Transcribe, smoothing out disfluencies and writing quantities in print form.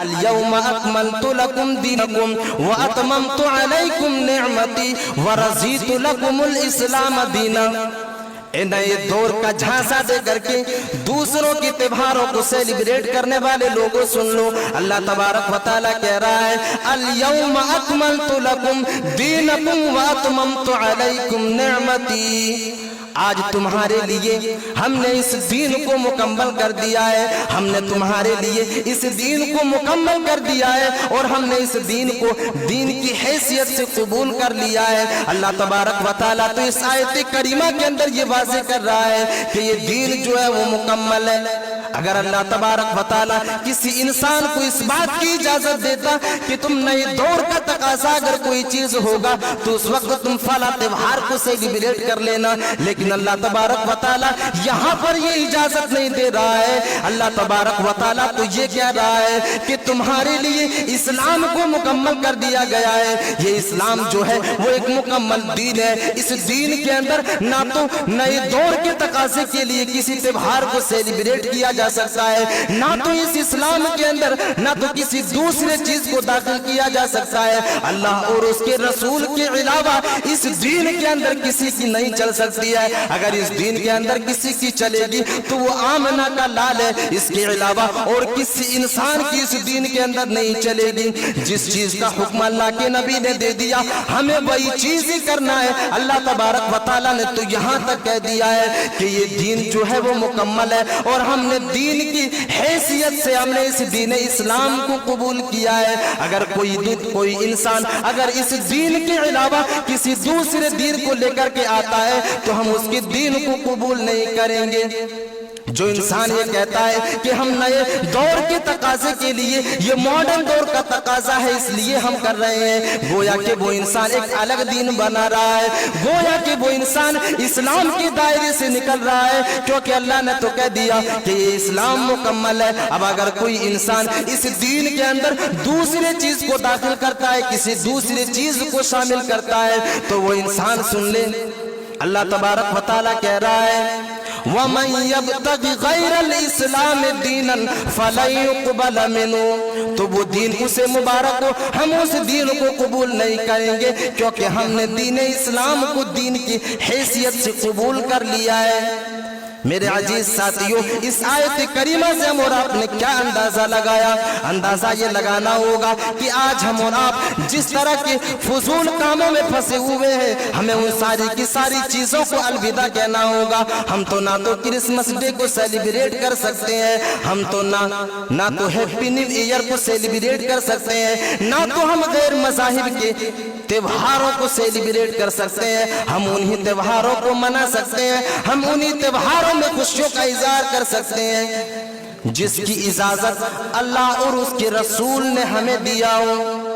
اليوم اکملت لکم دینکم واتممت علیکم نعمتی ورضیت لکم الاسلام دینا۔ نئے دور کا جھانسا دے کر کے دوسروں کی تہواروں کو سیلیبریٹ کرنے والے لوگوں سن لو، اللہ تبارک و تعالیٰ کہہ رہا ہے اليوم اکملت لکم دینکم واتممت علیکم نعمتی، آج تمہارے لیے ہم نے اس دین کو مکمل کر دیا ہے، ہم نے تمہارے لیے اس دین کو مکمل کر دیا ہے، اور ہم نے اس دین کو دین کی حیثیت سے قبول کر لیا ہے۔ اللہ تبارک و تعالیٰ تو اس آیت کریمہ کے اندر یہ واضح کر رہا ہے کہ یہ دین جو ہے وہ مکمل ہے۔ اگر اللہ تبارک و تعالیٰ کسی انسان کو اس بات کی اجازت دیتا کہ تم نئے دور کا تقاضا اگر کوئی چیز ہوگا تو اس وقت تم فلاں تہوار کو سیلیبریٹ کر لینا، لیکن اللہ تبارک و تعالیٰ یہاں پر یہ اجازت نہیں دے رہا ہے۔ اللہ تبارک و تعالیٰ تو یہ کہہ رہا ہے کہ تمہارے لیے اسلام کو مکمل کر دیا گیا ہے۔ یہ اسلام جو ہے وہ ایک مکمل دین ہے۔ اس دین کے اندر نہ تو نئے دور کے تقاضے کے لیے کسی تہوار کو سیلیبریٹ کیا جا سکتا ہے، نہ تو اس اسلام کے اندر نہ تو کسی دوسرے چیز کو داخل کیا جا سکتا ہے۔ اللہ اور اس کے رسول کے علاوہ اس دین کے اندر کسی کی نہیں چل سکتی ہے۔ اگر اس دین کے اندر کسی کی چلے گی تو وہ آمنہ کا لال ہے، اس کے علاوہ اور کسی انسان کی اس دین کے اندر نہیں چلے گی۔ جس چیز کا حکم اللہ کے نبی نے دے دیا ہمیں وہی چیز ہی کرنا ہے۔ اللہ تبارک و تعالیٰ نے تو یہاں تک کہہ دیا ہے کہ یہ دین جو ہے وہ مکمل ہے، اور ہم نے دین کی حیثیت سے ہم نے اس دین اسلام کو قبول کیا ہے۔ اگر کوئی انسان اگر اس دین کے علاوہ کسی دوسرے دین کو لے کر کے آتا ہے تو ہم اس کے دین کو قبول نہیں کریں گے۔ جو انسان یہ کہتا ہے کہ ہم نئے دور کے تقاضے کے لیے یہ ماڈرن دور کا تقاضا ہے اس لیے ہم کر رہے ہیں، گویا کہ وہ انسان ایک الگ دین بنا رہا ہے، گویا کہ وہ انسان اسلام کے دائرے سے نکل رہا ہے، کیونکہ اللہ نے تو کہہ دیا کہ یہ اسلام مکمل ہے۔ اب اگر کوئی انسان اس دین کے اندر دوسرے چیز کو داخل کرتا ہے، کسی دوسرے چیز کو شامل کرتا ہے، تو وہ انسان سن لے اللہ تبارک و تعالیٰ کہہ رہا ہے وَمَنْ يَبْتَغِ غَيْرَ الْإِسْلَامِ دِينًا فَلَنْ يُقْبَلَ مِنْهُ، تو وہ دین اسے مبارک ہو، ہم اس دین کو قبول نہیں کریں گے، کیونکہ ہم نے دین اسلام کو دین کی حیثیت سے قبول کر لیا ہے۔ میرے عزیز ساتھیوں، اس آیت کریمہ سے ہم اور آپ نے کیا اندازہ لگایا؟ اندازہ یہ لگانا ہوگا کہ آج ہم اور آپ جس طرح کے فضول کاموں میں پھنسے ہوئے ہیں، ہمیں ان ساری کی ساری چیزوں کو الوداع کہنا ہوگا۔ ہم تو نہ تو کرسمس ڈے کو سیلیبریٹ کر سکتے ہیں، ہم تو نہ تو ہیپی نیو ایئر کو سیلیبریٹ کر سکتے ہیں، نہ تو ہم غیر مذاہب کے تہواروں کو سیلیبریٹ کر سکتے ہیں۔ ہم انہی تہواروں کو منا سکتے ہیں، ہم انہی تہواروں میں خوشیوں کا اظہار کر سکتے ہیں جس کی اجازت اللہ اور اس کے رسول نے ہمیں دیا ہو۔